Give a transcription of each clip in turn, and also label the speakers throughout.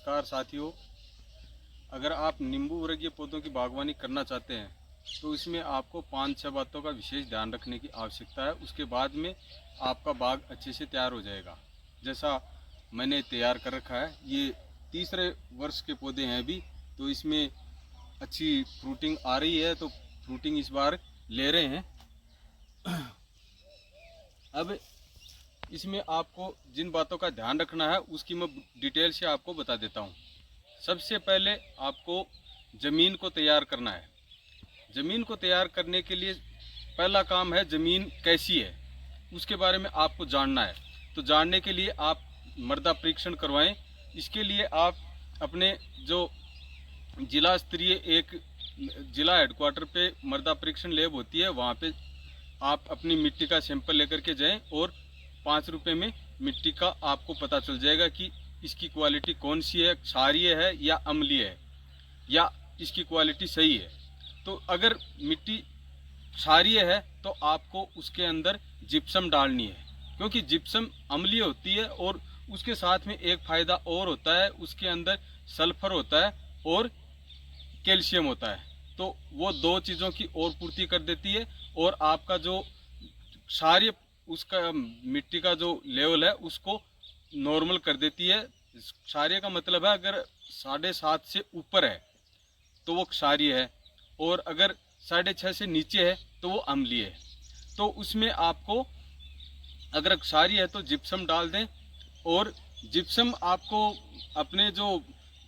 Speaker 1: नमस्कार साथियों। अगर आप नींबू वर्गीय पौधों की बागवानी करना चाहते हैं तो इसमें आपको 5-6 बातों का विशेष ध्यान रखने की आवश्यकता है। उसके बाद में आपका बाग अच्छे से तैयार हो जाएगा। जैसा मैंने तैयार कर रखा है, ये तीसरे वर्ष के पौधे हैं अभी, तो इसमें अच्छी फ्रूटिंग आ रही है, तो फ्रूटिंग इस बार ले रहे हैं। अब इसमें आपको जिन बातों का ध्यान रखना है उसकी मैं डिटेल से आपको बता देता हूँ। सबसे पहले आपको ज़मीन को तैयार करना है। ज़मीन को तैयार करने के लिए पहला काम है ज़मीन कैसी है उसके बारे में आपको जानना है। तो जानने के लिए आप मृदा परीक्षण करवाएं। इसके लिए आप अपने जो जिला स्तरीय एक जिला हेडक्वार्टर पे मृदा परीक्षण लैब होती है, वहाँ पे आप अपनी मिट्टी का सैंपल लेकर के जाएं और 5 रुपये में मिट्टी का आपको पता चल जाएगा कि इसकी क्वालिटी कौन सी है, क्षारीय है या अम्लीय है या इसकी क्वालिटी सही है। तो अगर मिट्टी क्षारीय है तो आपको उसके अंदर जिप्सम डालनी है, क्योंकि जिप्सम अम्लीय होती है और उसके साथ में एक फ़ायदा और होता है, उसके अंदर सल्फर होता है और कैल्शियम होता है। तो वो दो चीज़ों की और पूर्ति कर देती है और आपका जो क्षारीय उसका मिट्टी का जो लेवल है उसको नॉर्मल कर देती है। क्षारीय का मतलब है अगर 7.5 से ऊपर है तो वो क्षारीय है और अगर 6.5 से नीचे है तो वो अम्लीय है। तो उसमें आपको अगर क्षारीय है तो जिप्सम डाल दें। और जिप्सम आपको अपने जो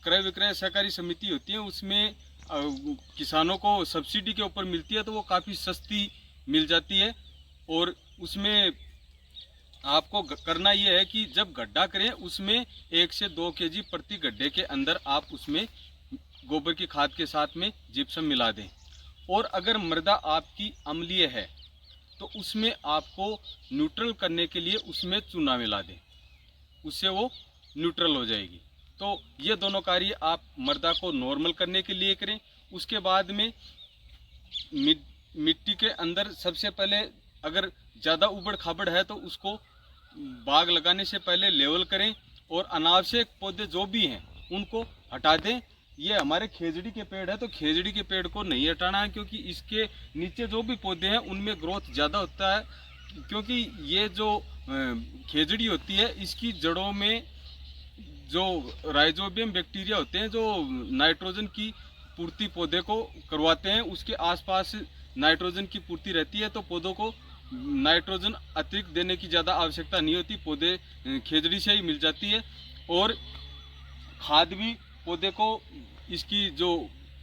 Speaker 1: क्रय विक्रय सहकारी समिति होती है उसमें किसानों को सब्सिडी के ऊपर मिलती है, तो वो काफ़ी सस्ती मिल जाती है। और उसमें आपको करना ये है कि जब गड्ढा करें उसमें 1 से 2 केजी प्रति गड्ढे के अंदर आप उसमें गोबर की खाद के साथ में जिप्सम मिला दें। और अगर मृदा आपकी अम्लीय है तो उसमें आपको न्यूट्रल करने के लिए उसमें चूना मिला दें, उससे वो न्यूट्रल हो जाएगी। तो ये दोनों कार्य आप मृदा को नॉर्मल करने के लिए करें। उसके बाद में मिट्टी के अंदर सबसे पहले अगर ज़्यादा उबड़ खाबड़ है तो उसको बाग लगाने से पहले लेवल करें और अनावश्यक पौधे जो भी हैं उनको हटा दें। ये हमारे खेजड़ी के पेड़ है तो खेजड़ी के पेड़ को नहीं हटाना है, क्योंकि इसके नीचे जो भी पौधे हैं उनमें ग्रोथ ज़्यादा होता है। क्योंकि ये जो खेजड़ी होती है इसकी जड़ों में जो राइजोबियम बैक्टीरिया होते हैं जो नाइट्रोजन की पूर्ति पौधे को करवाते हैं, उसके आसपास नाइट्रोजन की पूर्ति रहती है, तो पौधों को नाइट्रोजन अतिरिक्त देने की ज़्यादा आवश्यकता नहीं होती, पौधे खेजड़ी से ही मिल जाती है। और खाद भी पौधे को इसकी जो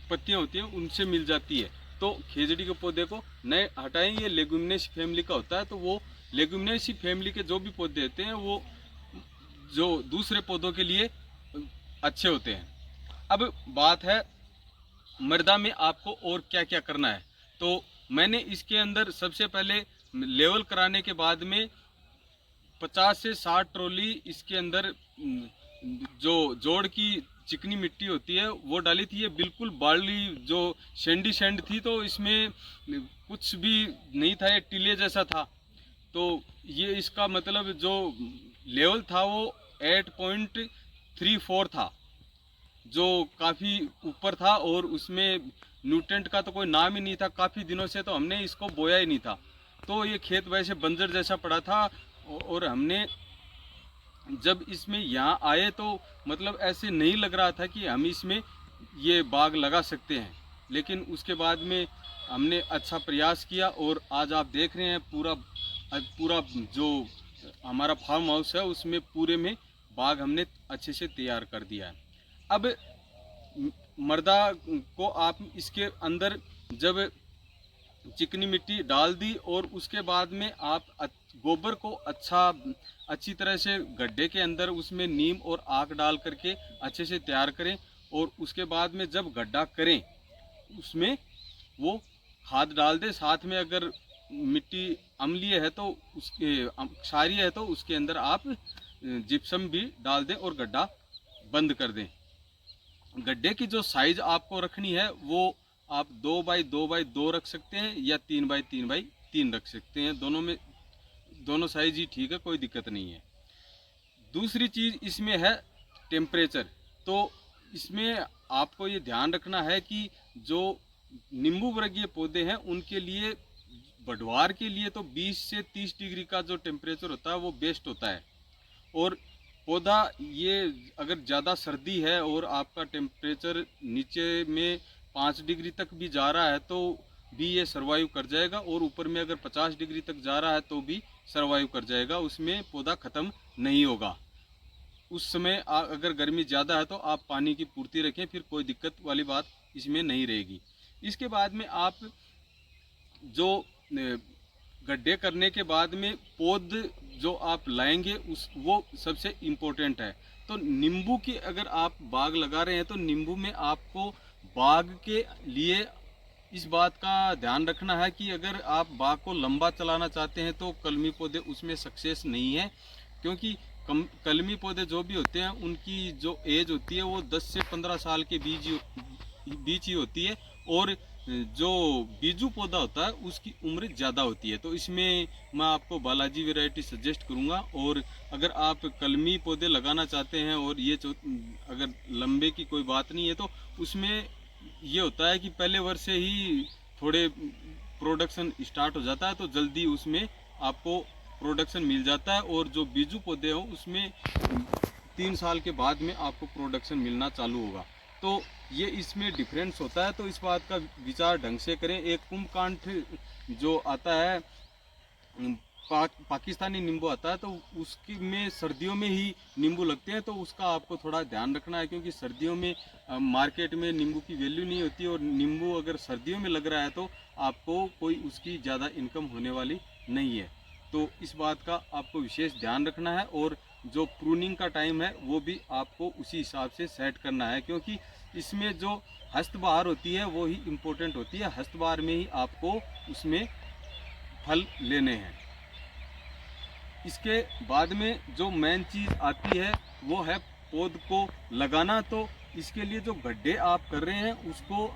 Speaker 1: पत्तियां होती हैं उनसे मिल जाती है। तो खेजड़ी के पौधे को नए हटाएं। ये लेगुमिनेसी फैमिली का होता है, तो वो लेगुमिनेसी फैमिली के जो भी पौधे होते हैं वो जो दूसरे पौधों के लिए अच्छे होते हैं। अब बात है मृदा में आपको और क्या क्या करना है। तो मैंने इसके अंदर सबसे पहले लेवल कराने के बाद में 50 से 60 ट्रॉली इसके अंदर जो जोड़ की चिकनी मिट्टी होती है वो डाली थी। ये बिल्कुल बाली जो सैंडी सैंड थी, तो इसमें कुछ भी नहीं था, ये टीले जैसा था। तो ये इसका मतलब जो लेवल था वो 8.34 था, जो काफ़ी ऊपर था और उसमें न्यूट्रेंट का तो कोई नाम ही नहीं था। काफ़ी दिनों से तो हमने इसको बोया ही नहीं था, तो ये खेत वैसे बंजर जैसा पड़ा था। और हमने जब इसमें यहाँ आए तो मतलब ऐसे नहीं लग रहा था कि हम इसमें ये बाग लगा सकते हैं, लेकिन उसके बाद में हमने अच्छा प्रयास किया और आज आप देख रहे हैं पूरा जो हमारा फार्म हाउस है उसमें पूरे में बाग हमने अच्छे से तैयार कर दिया है। अब मृदा को आप इसके अंदर जब चिकनी मिट्टी डाल दी और उसके बाद में आप गोबर को अच्छी तरह से गड्ढे के अंदर उसमें नीम और आक डाल करके अच्छे से तैयार करें। और उसके बाद में जब गड्ढा करें उसमें वो खाद डाल दें। साथ में अगर मिट्टी अम्लीय है तो उसके क्षारीय है तो उसके अंदर आप जिप्सम भी डाल दें और गड्ढा बंद कर दें। गड्ढे की जो साइज आपको रखनी है वो आप 2x2x2 रख सकते हैं या 3x3x3 रख सकते हैं। दोनों साइज ही ठीक है, कोई दिक्कत नहीं है। दूसरी चीज़ इसमें है टेम्परेचर। तो इसमें आपको ये ध्यान रखना है कि जो नींबू वर्गीय पौधे हैं उनके लिए बढ़वार के लिए तो 20 से 30 डिग्री का जो टेम्परेचर होता है वो बेस्ट होता है। और पौधा ये अगर ज़्यादा सर्दी है और आपका टेम्परेचर नीचे में 5 डिग्री तक भी जा रहा है तो भी ये सर्वाइव कर जाएगा, और ऊपर में अगर 50 डिग्री तक जा रहा है तो भी सर्वाइव कर जाएगा, उसमें पौधा ख़त्म नहीं होगा। उस समय अगर गर्मी ज़्यादा है तो आप पानी की पूर्ति रखें, फिर कोई दिक्कत वाली बात इसमें नहीं रहेगी। इसके बाद में आप जो गड्ढे करने के बाद में पौध जो आप लाएंगे वो सबसे इम्पोर्टेंट है। तो नींबू की अगर आप बाग लगा रहे हैं तो नींबू में आपको बाग के लिए इस बात का ध्यान रखना है कि अगर आप बाग को लंबा चलाना चाहते हैं तो कलमी पौधे उसमें सक्सेस नहीं है, क्योंकि कलमी पौधे जो भी होते हैं उनकी जो एज होती है वो 10 से 15 साल के बीच ही होती है, और जो बीजू पौधा होता है उसकी उम्र ज़्यादा होती है। तो इसमें मैं आपको बालाजी वैरायटी सजेस्ट करूँगा। और अगर आप कलमी पौधे लगाना चाहते हैं और ये अगर लंबे की कोई बात नहीं है तो उसमें ये होता है कि पहले वर्ष से ही थोड़े प्रोडक्शन स्टार्ट हो जाता है, तो जल्दी उसमें आपको प्रोडक्शन मिल जाता है। और जो बीजू पौधे हों उसमें 3 साल के बाद में आपको प्रोडक्शन मिलना चालू होगा। तो ये इसमें डिफरेंस होता है, तो इस बात का विचार ढंग से करें। एक कुमकांठ जो आता है पाकिस्तानी नींबू आता है तो उसकी में सर्दियों में ही नींबू लगते हैं, तो उसका आपको थोड़ा ध्यान रखना है, क्योंकि सर्दियों में मार्केट में नींबू की वैल्यू नहीं होती, और नींबू अगर सर्दियों में लग रहा है तो आपको कोई उसकी ज़्यादा इनकम होने वाली नहीं है। तो इस बात का आपको विशेष ध्यान रखना है, और जो प्रूनिंग का टाइम है वो भी आपको उसी हिसाब से सेट करना है, क्योंकि इसमें जो हस्तबहार होती है वो ही इम्पोर्टेंट होती है। हस्तबहार में ही आपको उसमें फल लेने हैं। इसके बाद में जो मेन चीज़ आती है वो है पौध को लगाना। तो इसके लिए जो गड्ढे आप कर रहे हैं उसको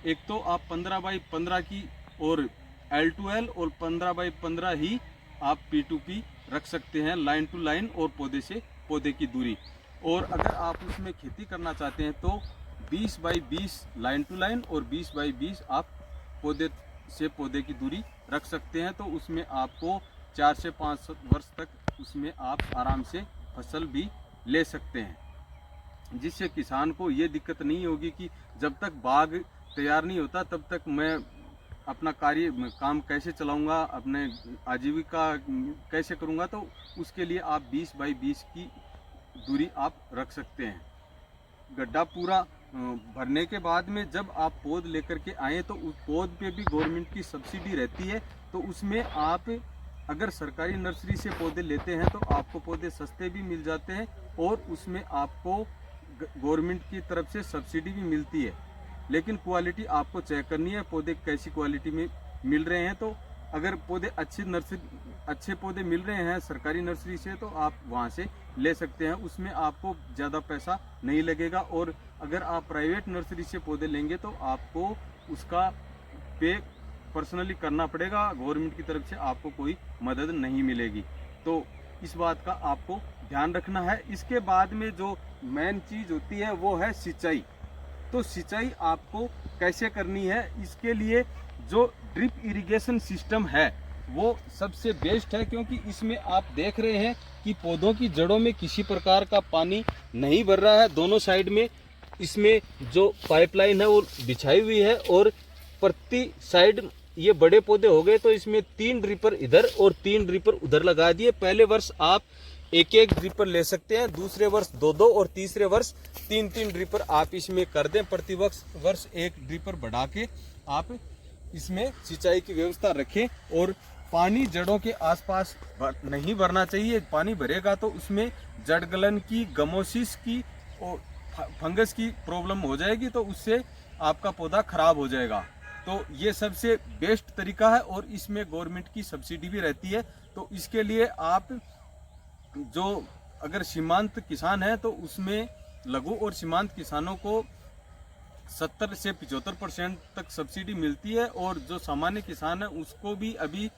Speaker 1: एक तो आप 15 बाई 15 की और L2L और 15 बाई 15 ही आप P2P रख सकते हैं, लाइन टू लाइन और पौधे से पौधे की दूरी। और अगर आप उसमें खेती करना चाहते हैं तो 20 बाई 20 लाइन टू लाइन और 20 बाई 20 आप पौधे से पौधे की दूरी रख सकते हैं। तो उसमें आपको 4 से 5 वर्ष तक उसमें आप आराम से फसल भी ले सकते हैं, जिससे किसान को ये दिक्कत नहीं होगी कि जब तक बाग तैयार नहीं होता तब तक मैं अपना काम कैसे चलाऊंगा, अपने आजीविका कैसे करूंगा। तो उसके लिए आप 20 बाई 20 की दूरी आप रख सकते हैं। गड्ढा पूरा भरने के बाद में जब आप पौध लेकर के आए तो उस पौध पे भी गवर्नमेंट की सब्सिडी रहती है। तो उसमें आप अगर सरकारी नर्सरी से पौधे लेते हैं तो आपको पौधे सस्ते भी मिल जाते हैं, और उसमें आपको गवर्नमेंट की तरफ से सब्सिडी भी मिलती है। लेकिन क्वालिटी आपको चेक करनी है, पौधे कैसी क्वालिटी में मिल रहे हैं। तो अगर पौधे अच्छे पौधे मिल रहे हैं सरकारी नर्सरी से तो आप वहां से ले सकते हैं, उसमें आपको ज़्यादा पैसा नहीं लगेगा। और अगर आप प्राइवेट नर्सरी से पौधे लेंगे तो आपको उसका पे पर्सनली करना पड़ेगा, गवर्नमेंट की तरफ से आपको कोई मदद नहीं मिलेगी। तो इस बात का आपको ध्यान रखना है। इसके बाद में जो मेन चीज़ होती है वो है सिंचाई। तो सिंचाई आपको कैसे करनी है, इसके लिए जो ड्रिप इरिगेशन सिस्टम है वो सबसे बेस्ट है, क्योंकि इसमें आप देख रहे हैं कि पौधों की जड़ों में किसी प्रकार का पानी नहीं भर रहा है। दोनों साइड में इसमें जो पाइपलाइन है वो बिछाई हुई है, और प्रति साइड ये बड़े पौधे हो गए तो इसमें 3 ड्रिपर इधर और 3 ड्रिपर उधर लगा दिए। पहले वर्ष आप 1-1 ड्रिपर ले सकते हैं, दूसरे वर्ष 2-2 और तीसरे वर्ष 3-3 ड्रिपर आप इसमें कर दें। प्रति वर्ष 1 ड्रिपर बढ़ा के आप इसमें सिंचाई की व्यवस्था रखें। और पानी जड़ों के आसपास नहीं भरना चाहिए, पानी भरेगा तो उसमें जड़ गलन की, गमोसिस की और फंगस की प्रॉब्लम हो जाएगी, तो उससे आपका पौधा खराब हो जाएगा। तो ये सबसे बेस्ट तरीका है, और इसमें गवर्नमेंट की सब्सिडी भी रहती है। तो इसके लिए आप जो अगर सीमांत किसान है तो उसमें लघु और सीमांत किसानों को 70 से 75% तक सब्सिडी मिलती है, और जो सामान्य किसान है उसको भी अभी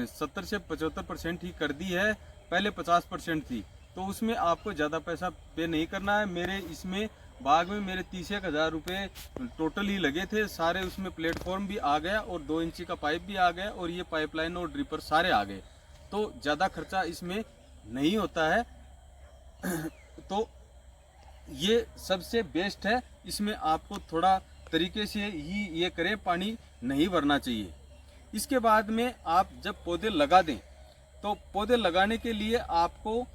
Speaker 1: 70 से 75% ही कर दी है, पहले 50% थी। तो उसमें आपको ज़्यादा पैसा पे नहीं करना है। मेरे इसमें बाग में मेरे 30,000 रुपये टोटल ही लगे थे सारे। उसमें प्लेटफॉर्म भी आ गया और 2 इंची का पाइप भी आ गया और ये पाइपलाइन और ड्रिपर सारे आ गए, तो ज़्यादा खर्चा इसमें नहीं होता है। तो ये सबसे बेस्ट है। इसमें आपको थोड़ा तरीके से ही ये करें, पानी नहीं भरना चाहिए। इसके बाद में आप जब पौधे लगा दें तो पौधे लगाने के लिए आपको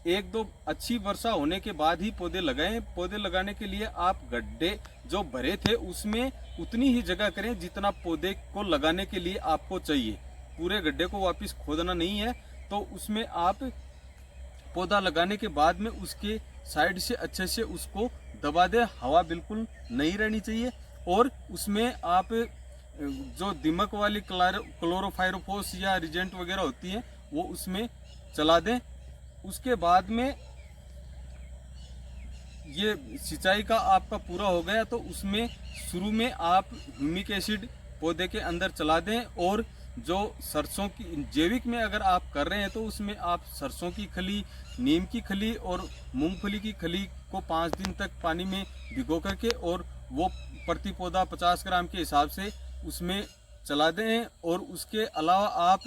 Speaker 1: 1-2 अच्छी वर्षा होने के बाद ही पौधे लगाएं। पौधे लगाने के लिए आप गड्ढे जो भरे थे उसमें उतनी ही जगह करें जितना पौधे को लगाने के लिए आपको चाहिए। पूरे गड्ढे को वापस खोदना नहीं है। तो उसमें आप पौधा लगाने के बाद में उसके साइड से अच्छे से उसको दबा दें, हवा बिल्कुल नहीं रहनी चाहिए। और उसमें आप जो दीमक वाली क्लोरोफायरोफोस या रिजेंट वगैरह होती है वो उसमें चला दें। उसके बाद में ये सिंचाई का आपका पूरा हो गया तो उसमें शुरू में आप ह्यूमिक एसिड पौधे के अंदर चला दें। और जो सरसों की जैविक में अगर आप कर रहे हैं तो उसमें आप सरसों की खली, नीम की खली और मूंगफली की खली को 5 दिन तक पानी में भिगो करके और वो प्रति पौधा 50 ग्राम के हिसाब से उसमें चला दें। और उसके अलावा आप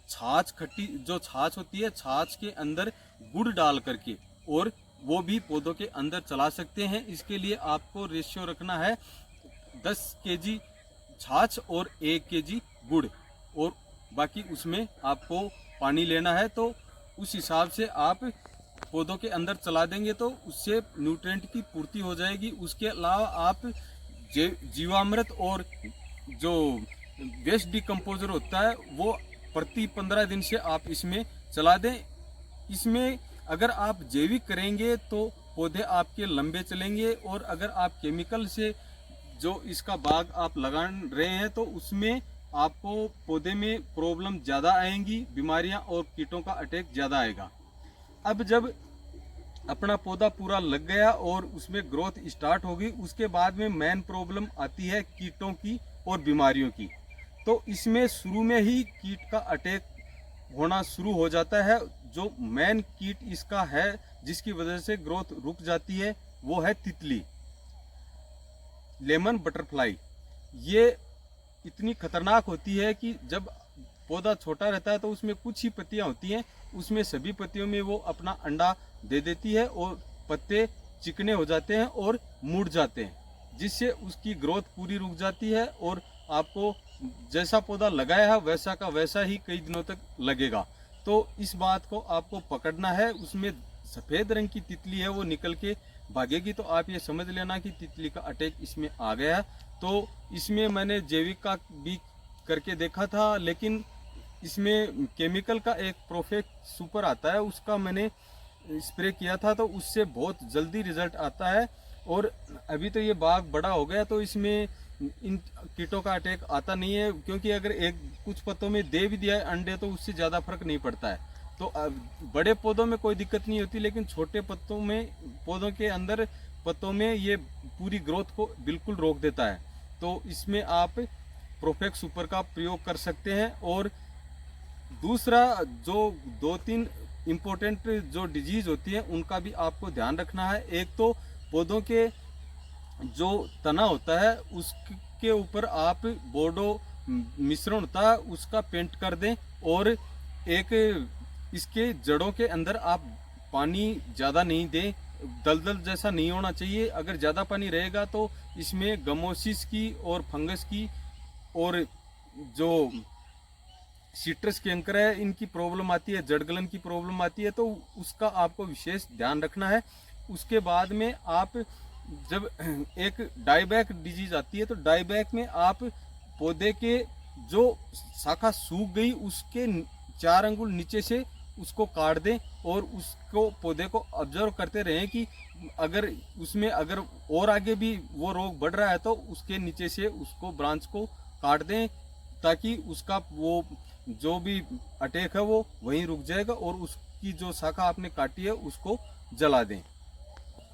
Speaker 1: छाछ, खट्टी जो छाछ होती है, छाछ के अंदर गुड़ डाल करके और वो भी पौधों के अंदर चला सकते हैं। इसके लिए आपको रेशियो रखना है 10 केजी छाछ और 1 केजी गुड़, और बाकी उसमें आपको पानी लेना है। तो उस हिसाब से आप पौधों के अंदर चला देंगे तो उससे न्यूट्रिएंट की पूर्ति हो जाएगी। उसके अलावा आप जीवामृत और जो वेस्ट डिकम्पोजर होता है वो प्रति 15 दिन से आप इसमें चला दें। इसमें अगर आप जैविक करेंगे तो पौधे आपके लंबे चलेंगे, और अगर आप केमिकल से जो इसका बाग आप लगा रहे हैं तो उसमें आपको पौधे में प्रॉब्लम ज़्यादा आएंगी, बीमारियां और कीटों का अटैक ज़्यादा आएगा। अब जब अपना पौधा पूरा लग गया और उसमें ग्रोथ स्टार्ट होगी, उसके बाद में मेन प्रॉब्लम आती है कीटों की और बीमारियों की। तो इसमें शुरू में ही कीट का अटैक होना शुरू हो जाता है। जो मेन कीट इसका है जिसकी वजह से ग्रोथ रुक जाती है वो है तितली, लेमन बटरफ्लाई। ये इतनी खतरनाक होती है कि जब पौधा छोटा रहता है तो उसमें कुछ ही पत्तियां होती हैं, उसमें सभी पत्तियों में वो अपना अंडा दे देती है और पत्ते चिकने हो जाते हैं और मुड़ जाते हैं, जिससे उसकी ग्रोथ पूरी रुक जाती है और आपको जैसा पौधा लगाया है वैसा का वैसा ही कई दिनों तक लगेगा। तो इस बात को आपको पकड़ना है। उसमें सफ़ेद रंग की तितली है वो निकल के भागेगी, तो आप ये समझ लेना कि तितली का अटैक इसमें आ गया है। तो इसमें मैंने जैविक का भी करके देखा था, लेकिन इसमें केमिकल का एक प्रोफेक्ट सुपर आता है, उसका मैंने स्प्रे किया था तो उससे बहुत जल्दी रिजल्ट आता है। और अभी तो ये बाग बड़ा हो गया तो इसमें इन कीटों का अटैक आता नहीं है, क्योंकि अगर कुछ पत्तों में दे भी दिया है अंडे तो उससे ज़्यादा फर्क नहीं पड़ता है। तो बड़े पौधों में कोई दिक्कत नहीं होती, लेकिन छोटे पत्तों में, पौधों के अंदर पत्तों में ये पूरी ग्रोथ को बिल्कुल रोक देता है। तो इसमें आप प्रोफेक्ट सुपर का प्रयोग कर सकते हैं। और दूसरा जो 2-3 इम्पोर्टेंट जो डिजीज़ होती है उनका भी आपको ध्यान रखना है। एक तो पौधों के जो तना होता है उसके ऊपर आप बोर्डो मिश्रण होता है उसका पेंट कर दें, और एक इसके जड़ों के अंदर आप पानी ज़्यादा नहीं दें, दलदल जैसा नहीं होना चाहिए। अगर ज़्यादा पानी रहेगा तो इसमें गमोसिस की और फंगस की और जो सिट्रस कैंकर है इनकी प्रॉब्लम आती है, जड़ गलन की प्रॉब्लम आती है, तो उसका आपको विशेष ध्यान रखना है। उसके बाद में आप जब एक डाईबैक डिजीज आती है तो डाईबैक में आप पौधे के जो शाखा सूख गई उसके 4 अंगुल नीचे से उसको काट दें और उसको पौधे को ऑब्जर्व करते रहें कि अगर और आगे भी वो रोग बढ़ रहा है तो उसके नीचे से उसको ब्रांच को काट दें, ताकि उसका वो जो भी अटैक है वो वहीं रुक जाएगा और उसकी जो शाखा आपने काटी है उसको जला दें।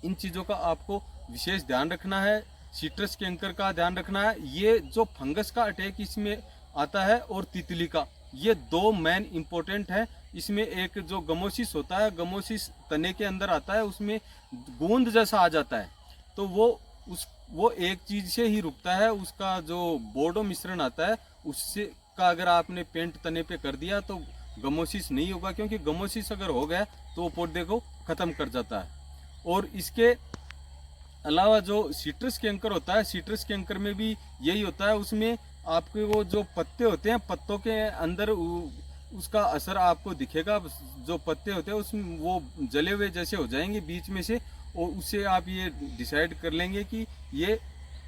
Speaker 1: इन चीज़ों का आपको विशेष ध्यान रखना है। सिट्रस कैंकर का ध्यान रखना है। ये जो फंगस का अटैक इसमें आता है और तितली का, ये दो मेन इम्पोर्टेंट है। इसमें एक जो गमोसिस होता है, गमोसिस तने के अंदर आता है, उसमें गूंद जैसा आ जाता है, तो वो एक चीज से ही रुकता है। उसका जो बोर्डो मिश्रण आता है उससे का अगर आपने पेंट तने पे कर दिया तो गमोसिस नहीं होगा, क्योंकि गमोसिस अगर हो गया तो वो पौधे को खत्म कर जाता है। और इसके अलावा जो सिट्रस कैंकर होता है, सिट्रस कैंकर में भी यही होता है। उसमें आपके वो जो पत्ते होते हैं, पत्तों के अंदर उसका असर आपको दिखेगा। जो पत्ते होते हैं उसमें वो जले हुए जैसे हो जाएंगे बीच में से, और उससे आप ये डिसाइड कर लेंगे कि ये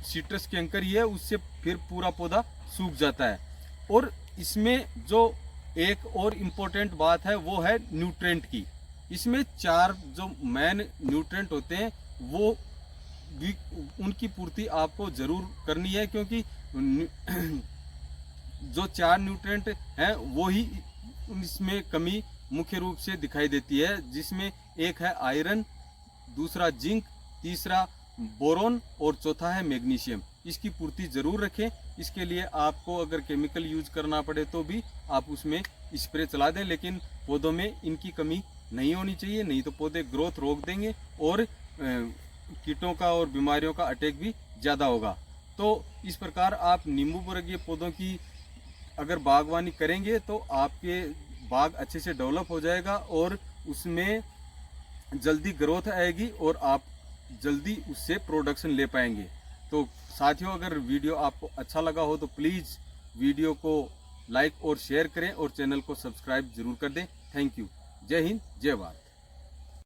Speaker 1: सिट्रस कैंकर ही है। उससे फिर पूरा पौधा सूख जाता है। और इसमें जो एक और इम्पोर्टेंट बात है वो है न्यूट्रेंट की। इसमें 4 जो मेन न्यूट्रेंट होते हैं वो भी उनकी पूर्ति आपको जरूर करनी है, क्योंकि जो 4 न्यूट्रेंट हैं वो ही इसमें कमी मुख्य रूप से दिखाई देती है, जिसमें एक है आयरन, दूसरा जिंक, तीसरा बोरोन और चौथा है मैग्नीशियम। इसकी पूर्ति जरूर रखें। इसके लिए आपको अगर केमिकल यूज करना पड़े तो भी आप उसमें स्प्रे चला दें, लेकिन पौधों में इनकी कमी नहीं होनी चाहिए, नहीं तो पौधे ग्रोथ रोक देंगे और कीटों का और बीमारियों का अटैक भी ज़्यादा होगा। तो इस प्रकार आप नींबू वर्गीय पौधों की अगर बागवानी करेंगे तो आपके बाग अच्छे से डेवलप हो जाएगा और उसमें जल्दी ग्रोथ आएगी और आप जल्दी उससे प्रोडक्शन ले पाएंगे। तो साथियों, अगर वीडियो आपको अच्छा लगा हो तो प्लीज़ वीडियो को लाइक और शेयर करें और चैनल को सब्सक्राइब जरूर कर दें। Thank you. जय हिंद, जय भारत।